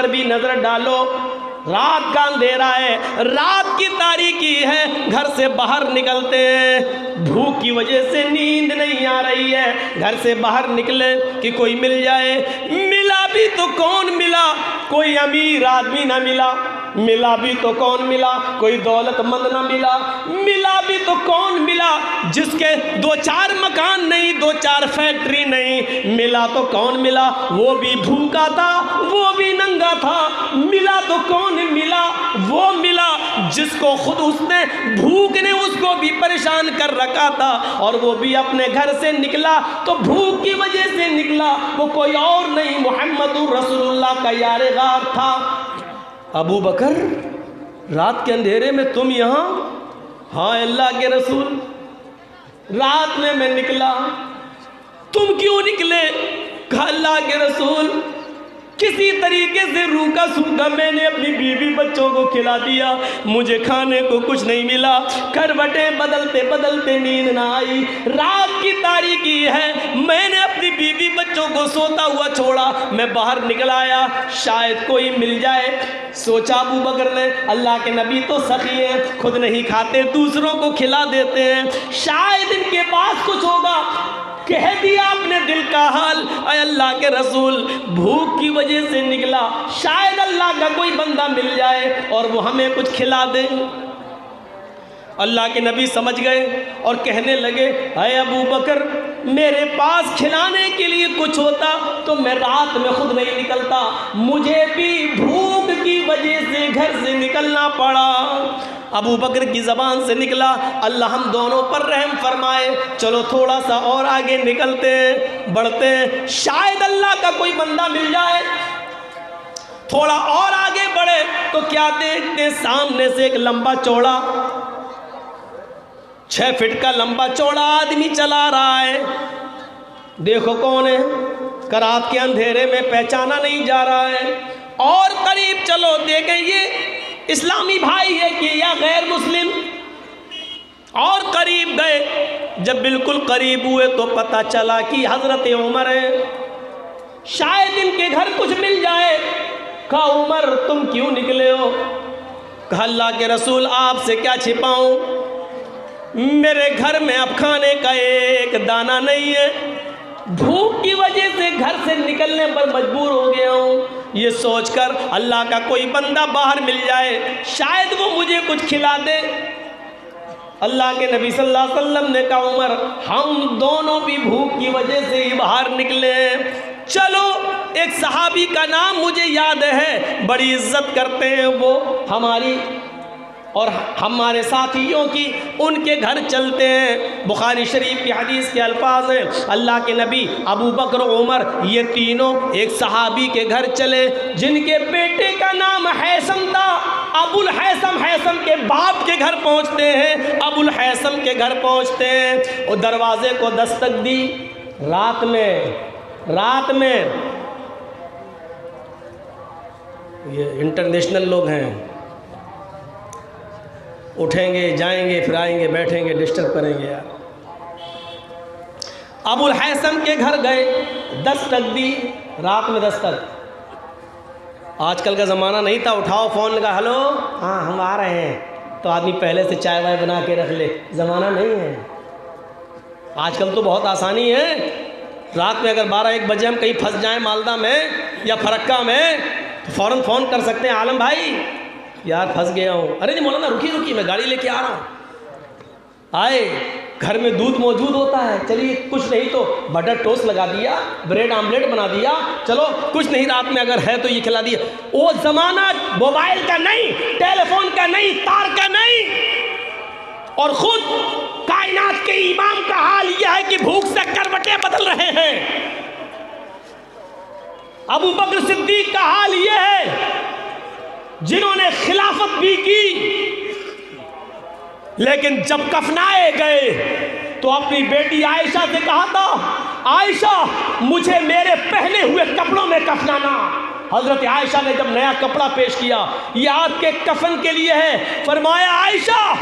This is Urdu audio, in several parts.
پر بھی نظر ڈالو، رات کا اندھیرا ہے، رات کی تاریکی ہے، گھر سے باہر نکلتے ہیں، بھوک کی وجہ سے نیند نہیں آ رہی ہے، گھر سے باہر نکلے کہ کوئی مل جائے، ملا بھی تو کون ملا، کوئی امیر آدمی نہ ملا، ملا بھی تو کون ملا، کوئی دولت مند نہ ملا، ملا بھی تو کون ملا جس کے 2-4 مکان نہیں، 2-4 فیکٹری نہیں، ملا تو کون ملا، وہ بھی بھوکا تھا، وہ بھی ننگا تھا، ملا تو کون ملا، وہ ملا جس کو خود اس نے بھوک نے اس کو بھی پریشان کر رکھا تھا، اور وہ بھی اپنے گھر سے نکلا تو بھوک کی وجہ سے نکلا، وہ کوئی اور نہیں محمد رسول اللہ کا یار غار تھا۔ ابو بکر رات کے اندھیرے میں تم یہاں؟ ہاں اللہ کے رسول، رات میں نکلا۔ تم کیوں نکلے؟ کہا اللہ کے رسول کسی طریقے سے روکا سوکھا میں نے اپنی بیوی بچوں کو کھلا دیا، مجھے کھانے کو کچھ نہیں ملا، کروٹیں بدلتے بدلتے نیند نہ آئی، رات کی تاریکی ہے، میں نے اپنی بیوی بچوں کو سوتا ہوا چھوڑا، میں باہر نکل آیا شاید کوئی مل جائے۔ سوچا ابو بکر نے اللہ کے نبی تو سخی ہیں، خود نہیں کھاتے دوسروں کو کھلا دیتے ہیں، شاید ان کے پاس کچھ ہوگا، کہہ دیا اپنے دل کا حال، اے اللہ کے رسول بھوک کی وجہ سے نکلا، شاید اللہ کا کوئی بندہ مل جائے اور وہ ہمیں کچھ کھلا دے۔ اللہ کے نبی سمجھ گئے اور کہنے لگے اے ابو بکر میرے پاس کھلانے کے لیے کچھ ہوتا تو میں رات میں خود نہیں نکلتا، مجھے بھی بھوک کی وجہ سے گھر سے نکلنا پڑا۔ ابو بکر کی زبان سے نکلا اللہ ہم دونوں پر رحم فرمائے، چلو تھوڑا سا اور آگے نکلتے ہیں، بڑھتے ہیں، شاید اللہ کا کوئی بندہ مل جائے۔ تھوڑا اور آگے بڑھے تو کیا دیکھتے ہیں سامنے سے ایک لمبا چوڑا 6 فٹ کا لمبا چوڑا آدمی چلا رہا ہے، دیکھو کون ہے، رات کے اندھیرے میں پہچانا نہیں جا رہا ہے، اور قریب چلو دیکھیں یہ اسلامی بھائی ہے کہ یا غیر مسلم، اور قریب گئے، جب بالکل قریب ہوئے تو پتہ چلا کہ حضرت عمر ہے، شاید ان کے گھر کچھ مل جائے۔ کہا عمر تم کیوں نکلے ہو؟ کہا اللہ کے رسول آپ سے کیا چھپاؤں، میرے گھر میں اب کھانے کا ایک دانہ نہیں ہے، بھوک کی وجہ سے گھر سے نکلنے پر مجبور ہو گیا ہوں، یہ سوچ کر اللہ کا کوئی بندہ باہر مل جائے شاید وہ مجھے کچھ کھلا دے۔ اللہ کے نبی صلی اللہ علیہ وسلم نے کہا عمر ہم دونوں بھی بھوک کی وجہ سے ہی باہر نکلے ہیں، چلو ایک صحابی کا نام مجھے یاد ہے، بڑی عزت کرتے ہیں وہ ہماری اور ہمارے ساتھیوں کی، ان کے گھر چلتے ہیں۔ بخاری شریف کی حدیث کے الفاظ ہیں اللہ کے نبی ابو بکر عمر یہ تینوں ایک صحابی کے گھر چلے جن کے بیٹے کا نام حیثم تھا، ابو الحیثم، حیثم کے باپ کے گھر پہنچتے ہیں، ابو الحیثم کے گھر پہنچتے ہیں، اور دروازے کو دستک دی، رات میں یہ انٹرنیشنل لوگ ہیں، اٹھیں گے جائیں گے پھر آئیں گے بیٹھیں گے ڈسٹرب کریں گے یار۔ ابو الحیثم کے گھر گئے، دستک دی، رات میں دستک، آج کل کا زمانہ نہیں تھا اٹھاؤ فون لگا ہلو ہاں ہم آ رہے ہیں تو آدمی پہلے سے چائے وائے بنا کے رکھ لے، زمانہ نہیں ہے آج کل تو بہت آسانی ہے، رات میں اگر 12-1 بجے ہم کہیں پھنس جائیں مالدہ میں یا فرکہ میں تو فوراً فون کر سکتے ہیں عالم بھائی یار پھنس گیا ہوں، ارے نہیں مولانا رکی میں گاڑی لے کے آ رہا ہوں، آئے گھر میں دودھ موجود ہوتا ہے، چلیے کچھ نہیں تو بٹر ٹوسٹ لگا دیا، بریڈ آملیٹ بنا دیا، چلو کچھ نہیں رات میں اگر ہے تو یہ کھلا دیا۔ وہ زمانہ موبائل کا نہیں، ٹیلی فون کا نہیں، تار کا نہیں، اور خود کائنات کے امام کا حال یہ ہے کہ بھوک سے کروٹیں بدل رہے ہیں، ابو بکر صدیق کا حال یہ ہے جنہوں نے خلافت بھی کی لیکن جب کفنائے گئے تو اپنی بیٹی عائشہ سے کہا تھا عائشہ مجھے میرے پہنے ہوئے کپڑوں میں کفنانا، حضرت عائشہ نے جب نیا کپڑا پیش کیا یہ آپ کے کفن کے لیے ہے، فرمایا عائشہ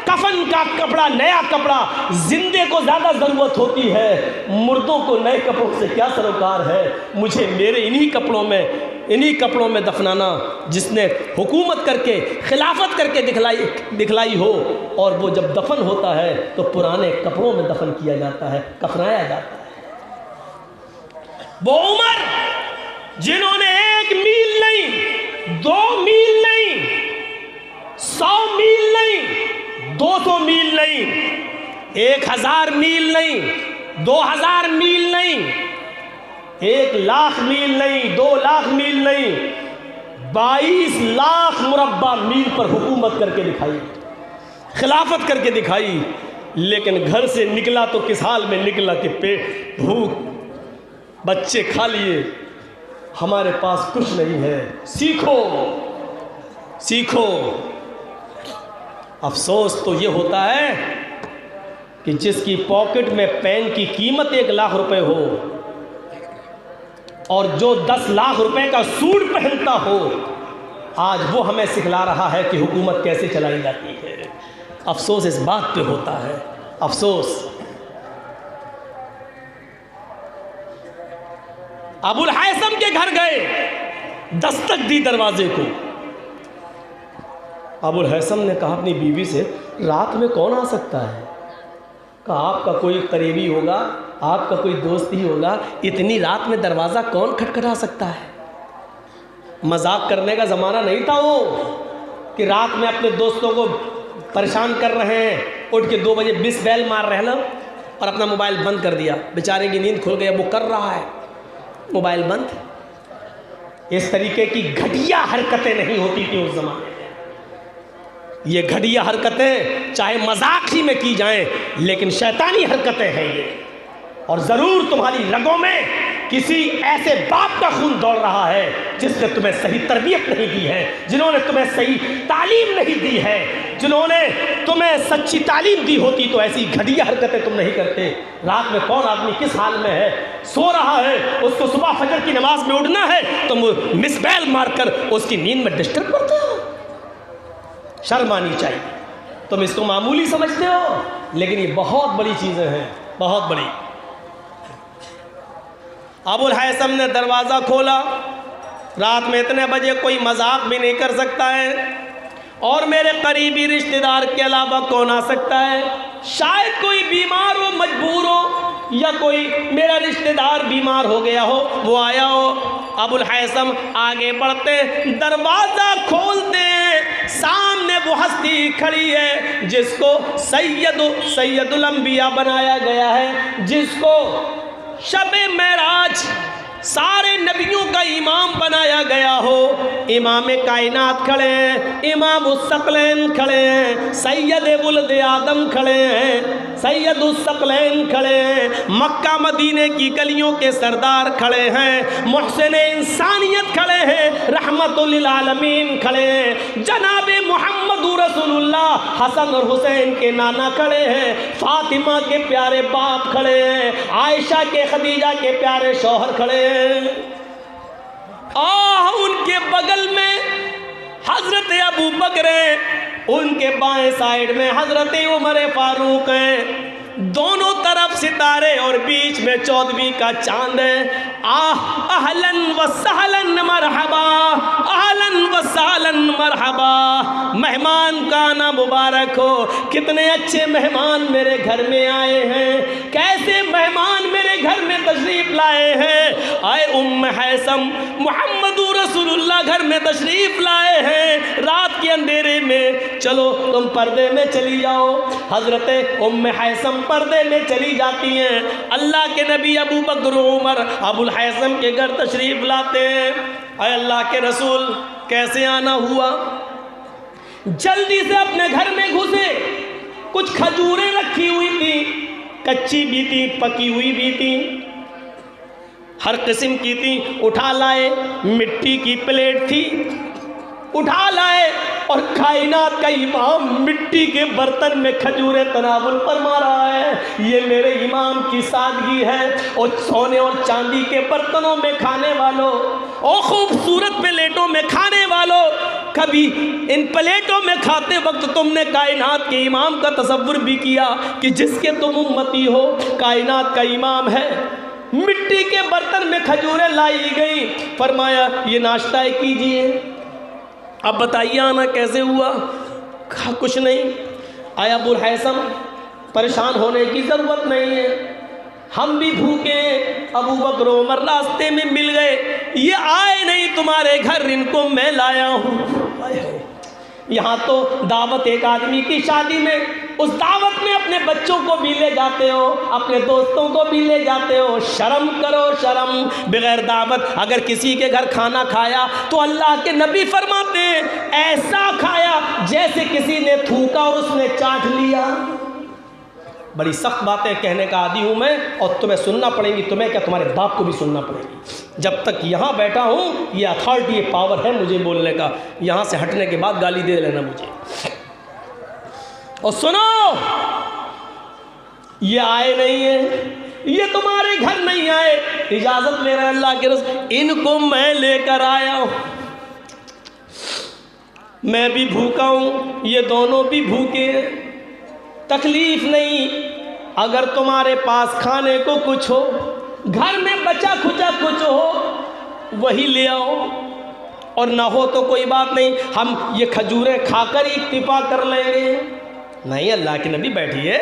کفن کا کپڑا نیا کپڑا زندے کو زیادہ ضرورت ہوتی ہے، مردوں کو نئے کپڑوں سے کیا سروکار ہے، مجھے میرے انہی کپڑوں میں انہی کپڑوں میں دفنانا جس نے حکومت کر کے خلافت کر کے دکھلائی ہو، اور وہ جب دفن ہوتا ہے تو پرانے کپڑوں میں دفن کیا جاتا ہے، کفنایا جاتا ہے۔ وہ عمر جنہوں نے 1 میل نہیں، 2 میل نہیں، 100 میل نہیں، 200 میل نہیں، 1000 میل نہیں، 2000 میل نہیں، 1,00,000 میل نہیں، 2,00,000 میل نہیں، 22 لاکھ مربع میل پر حکومت کر کے دکھائی، خلافت کر کے دکھائی۔ لیکن گھر سے نکلا تو کس حال میں نکلا کہ پیٹ بھوک، بچے کھا لیے، ہمارے پاس کچھ نہیں ہے، سیکھو سیکھو۔ افسوس تو یہ ہوتا ہے کہ جس کی پاکٹ میں پین کی قیمت 1,00,000 روپے ہو اور جو 10 لاکھ روپے کا سوٹ پہنتا ہو، آج وہ ہمیں سکھلا رہا ہے کہ حکومت کیسے چلائی جاتی ہے۔ افسوس اس بات پہ ہوتا ہے، افسوس۔ ابو الحیثم کے گھر گئے، دستک دی دروازے کو۔ ابو الحیثم نے کہا اپنی بیوی سے، رات میں کون آ سکتا ہے؟ کہا آپ کا کوئی قریبی ہوگا، آپ کا کوئی دوست ہی ہوگا، اتنی رات میں دروازہ کون کھٹکھٹا سکتا ہے؟ مذاق کرنے کا زمانہ نہیں تھا وہ کہ رات میں اپنے دوستوں کو پریشان کر رہے ہیں، اٹھ کے 2 بجے بس بیل مار رہے ہیں اور اپنا موبائل بند کر دیا، بیچارے کی نیند کھل گئی، وہ کر رہا ہے موبائل بند۔ اس طریقے کی گھٹیا حرکتیں نہیں ہوتی تھیں اس زمانے میں۔ یہ گھٹیا حرکتیں چاہے مذاق ہی میں کی جائیں لیکن شیطانی حرکتیں ہیں یہ، اور ضرور تمہاری رگوں میں کسی ایسے باپ کا خون دوڑ رہا ہے جس نے تمہیں صحیح تربیت نہیں دی ہے، جنہوں نے تمہیں صحیح تعلیم نہیں دی ہے، جنہوں نے تمہیں سچی تعلیم دی ہوتی تو ایسی گھٹیا حرکتیں تم نہیں کرتے۔ رات میں کون آدمی کس حال میں ہے، سو رہا ہے، اس کو صبح فجر کی نماز میں اٹھنا ہے، تم مس بیل مار کر اس کی نیند میں ڈسٹرب کرتے ہو؟ شرم آنی چاہیے۔ تم اس کو معمولی سمجھتے ہو لیکن یہ بہت بڑی چیزیں ہیں، بہت بڑی۔ ابو الحیثم نے دروازہ کھولا، رات میں اتنے بجے کوئی مذاق بھی نہیں کر سکتا ہے، اور میرے قریبی رشتہ دار کے علاوہ کون آ سکتا ہے؟ شاید کوئی بیمار ہو، مجبور ہو، یا کوئی میرا رشتہ دار بیمار ہو گیا ہو، وہ آیا ہو۔ ابو الحیثم آگے بڑھتے، دروازہ کھولتے ہیں، سامنے وہ ہستی کھڑی ہے جس کو سید الانبیاء بنایا گیا ہے، جس کو شب معراج سارے نبیوں کا امام بنایا گیا ہو۔ امام کائنات کھڑے ہیں، امام الثقلین کھڑے ہیں، سید ولد آدم کھڑے ہیں، سید الثقلین کھڑے ہیں، مکہ مدینے کی گلیوں کے سردار کھڑے ہیں، محسن انسانیت کھڑے ہیں، رحمت للعالمین کھڑے ہیں، جناب محمد رسول اللہ حسن اور حسین کے نانا کھڑے ہیں، فاطمہ کے پیارے باپ کھڑے ہیں، عائشہ کے خدیجہ کے پیارے شوہر کھڑے ہیں، ان کے بغل میں حضرت ابو بکر ہیں، ان کے بائیں سائیڈ میں حضرت عمر فاروق ہیں، دونوں طرف ستارے اور بیچ میں 14ویں کا چاند ہے۔ اہلن و سہلن مرحبا، اہلن و سہلن مرحبا، مہمان کا آنا مبارک ہو، کتنے اچھے مہمان میرے گھر میں آئے ہیں، کیسے مہمان میرے گھر میں تشریف لائے ہیں، اے ام حیثم محمد رسول اللہ گھر میں تشریف لائے ہیں رات کے اندھیرے میں، چلو تم پردے میں چلی جاؤ۔ حضرت ام حیثم پردے میں چلی جاتی ہیں، اللہ کے نبی ابو بکر عمر ابو الحیثم کے گھر تشریف لاتے ہیں۔ اے اللہ کے رسول کیسے آنا ہوا؟ جلدی سے اپنے گھر میں گھسے، کچھ کھجوریں رکھی ہوئی تھی، کچی بھی تھی پکی ہوئی بھی تھی، ہر قسم کی تھی، اٹھا لائے، مٹی کی پلیٹ تھی، اٹھا لائے، اور کائنات کا امام مٹی کے برتن میں کھجوریں تناول فرما رہا ہے۔ یہ میرے امام کی سادگی ہے۔ اور سونے اور چاندی کے برتنوں میں کھانے والوں، اور خوبصورت پلیٹوں میں کھانے والوں، کبھی ان پلیٹوں میں کھاتے وقت تم نے کائنات کے امام کا تصور بھی کیا کہ جس کے تم امتی ہو؟ کائنات کا امام ہے، مٹی کے برتن میں کھجوریں لائی گئی، فرمایا یہ ناشتہ کیجئے۔ اب بتائیے آنا کیسے ہوا؟ کہا کچھ نہیں۔ آیا ابو الہیثم پریشان ہونے کی ضرورت نہیں ہے، ہم بھی بھوکے۔ ابو بکر و عمر راستے میں مل گئے، یہ آئے نہیں تمہارے گھر، ان کو میں لایا ہوں۔ یہاں تو دعوت ایک آدمی کی شادی میں، اس دعوت میں اپنے بچوں کو بھی لے جاتے ہو، اپنے دوستوں کو بھی لے جاتے ہو، شرم کرو شرم۔ بغیر دعوت اگر کسی کے گھر کھانا کھایا تو اللہ کے نبی فرماتے ہیں ایسا کھایا جیسے کسی نے تھوکا اور اس نے چاٹ لیا۔ بڑی سخت باتیں کہنے کا عادی ہوں میں، اور تمہیں سننا پڑیں گی، تمہیں کیا تمہارے باپ کو بھی سننا پڑے گی۔ جب تک یہاں بیٹھا ہوں یہ اتھارٹی، یہ پاور ہے مجھے بولنے کا، یہاں سے ہٹنے کے بعد گالی دے لینا مجھے۔ اور سنو، یہ آئے نہیں ہیں، یہ تمہارے گھر نہیں آئے، اجازت لے رہے ہیں اللہ کے رسول، ان کو میں لے کر آیا ہوں، میں بھی بھوکا ہوں، یہ دونوں بھی بھوکے ہیں۔ تکلیف نہیں، اگر تمہارے پاس کھانے کو کچھ ہو، گھر میں بچا کھچا کچھ ہو، وہی لے آؤ، اور نہ ہو تو کوئی بات نہیں، ہم یہ کھجوریں کھا کر ہی اکتفا کر لیں گے۔ نہیں اللہ کے نبی بیٹھیے،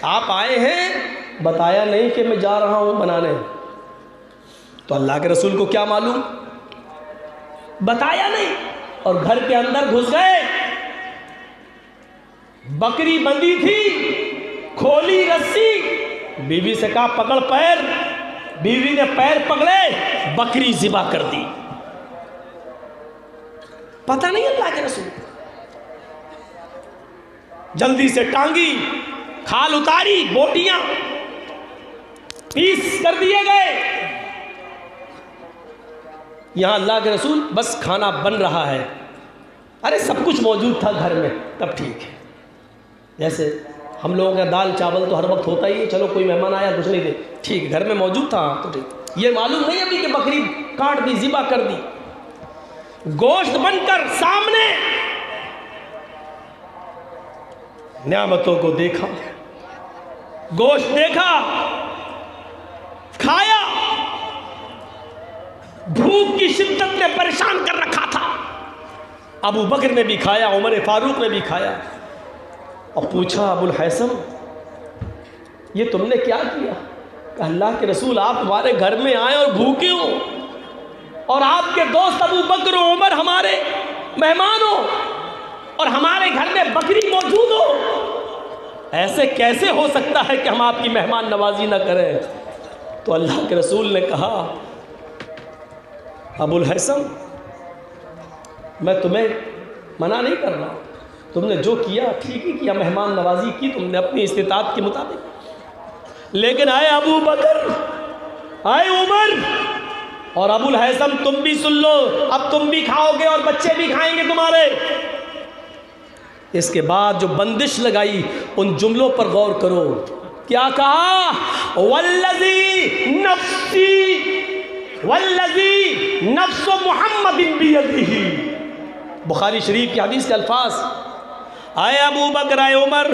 آپ آئے ہیں، بتایا نہیں کہ میں جا رہا ہوں بنانے، تو اللہ کے رسول کو کیا معلوم، بتایا نہیں، اور گھر کے اندر گھس گئے۔ بکری بندھی تھی، کھولی رسی، بیوی سے کہا پکڑ پیر، بیوی نے پیر پکڑے، بکری ذبح کر دی۔ پتہ نہیں اللہ کے رسول، جلدی سے ٹانگی، کھال اتاری، بوٹیاں پیس کر دیے گئے۔ یہاں اللہ کے رسول بس کھانا بن رہا ہے، ارے سب کچھ موجود تھا گھر میں، تب ٹھیک ہے۔ جیسے ہم لوگوں کا دال چاول تو ہر وقت ہوتا ہی ہے، چلو کوئی مہمان آیا کچھ نہیں دے، ٹھیک گھر میں موجود تھا تو ٹھیک۔ یہ معلوم نہیں ابھی کہ بکری کاٹ دی، ذبح کر دی، گوشت بن کر سامنے، نعمتوں کو دیکھا، گوشت دیکھا، کھایا، بھوک کی شدت نے پریشان کر رکھا تھا۔ ابو بکر نے بھی کھایا، عمر فاروق نے بھی کھایا، اور پوچھا ابو الہیثم یہ تم نے کیا کیا؟ کہ اللہ کے رسول آپ ہمارے گھر میں آئے اور بھوکے ہو، اور آپ کے دوست ابو بکر و عمر ہمارے مہمان ہو، اور ہمارے گھر میں بکری موجود ہو، ایسے کیسے ہو سکتا ہے کہ ہم آپ کی مہمان نوازی نہ کریں؟ تو اللہ کے رسول نے کہا ابو الہیثم میں تمہیں منع نہیں کر رہا، تم نے جو کیا ٹھیک ہی کیا، مہمان نوازی کی تم نے اپنی استطاعت کے مطابق، لیکن آئے ابو بکر، آئے عمر، اور ابو الہیثم تم بھی سن لو، اب تم بھی کھاؤ گے اور بچے بھی کھائیں گے تمہارے۔ اس کے بعد جو بندش لگائی ان جملوں پر غور کرو، کیا کہا؟ والذی نفس محمد بیدہ، بخاری شریف کی حدیث کے الفاظ، آئے ابو بکر، آئے عمر،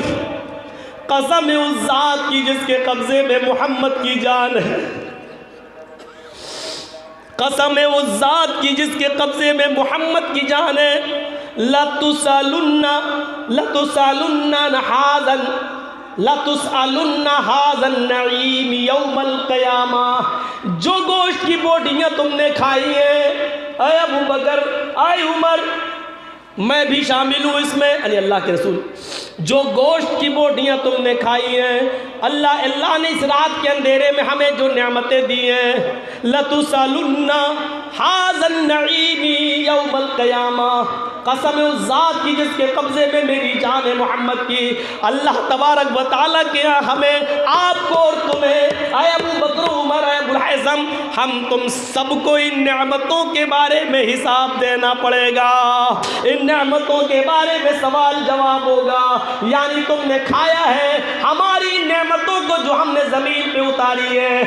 قسم اس ذات کی جس کے قبضے میں محمد کی جان ہے، قسم اس ذات کی جس کے قبضے میں محمد کی جان ہے، لَتُسْأَلُنَّ هَذَا النَّعِيمِ يَوْمَ الْقِيَامَةِ، جو گوشت کی بوٹیاں تم نے کھائی ہیں، اے ابو بکر، اے عمر، میں بھی شامل ہوں اس میں، یعنی اللہ کے رسول، جو گوشت کی بوٹیاں تم نے کھائی ہیں، اللہ نے اس رات کے اندھیرے میں ہمیں جو نعمتیں دی ہیں، لَتُسْأَلُنَّ هَذَا النَّعِيمِ يَوْمَ الْقِيَامَةِ، قسم اس ذات کی جس کے قبضے میں میری جان ہے محمد کی، اللہ تبارک و تعالیٰ کے ہمیں، آپ کو اور تمہیں، اے ابو بکر عمر، اے ابو الہیثم، ہم تم سب کو ان نعمتوں کے بارے میں حساب دینا پڑے گا، ان نعمتوں کے بارے میں سوال جواب ہوگا۔ یعنی تم نے کھایا ہے ہماری نعمتوں کو جو ہم نے زمین پہ اتاری ہے،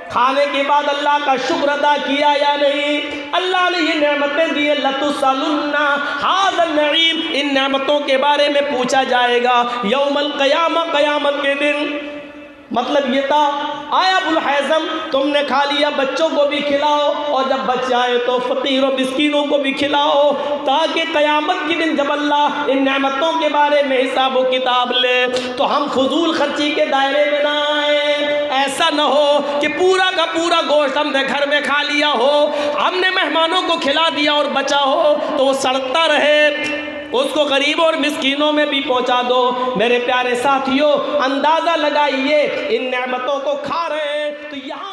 کھانے کے بعد اللہ کا شکر ادا کیا یا نہیں؟ اللہ نے یہ نعمتیں دی، لَتُسْأَلُنَّ هَذَا النَّعِيمِ، ان نعمتوں کے بارے میں پوچھا جائے گا یوم القیامہ، قیامت کے دن۔ مطلب یہ تھا آیا ابو الحیثم تم نے کھا لیا، بچوں کو بھی کھلاؤ، اور جب بچ جائے تو فقیر و مسکینوں کو بھی کھلاؤ، تاکہ قیامت کے دن جب اللہ ان نعمتوں کے بارے میں حساب و کتاب لے تو ہم فضول خرچی کے دائرے میں نہ آئیں۔ ایسا نہ ہو کہ پورا کا پورا گوشت ہم نے گھر میں کھا لیا ہو، ہم نے مہمانوں کو کھلا دیا اور بچا ہو تو وہ سڑتا رہے، اس کو غریبوں اور مسکینوں میں بھی پہنچا دو۔ میرے پیارے ساتھیوں، اندازہ لگائیے ان نعمتوں کو کھا رہے ہیں تو یہاں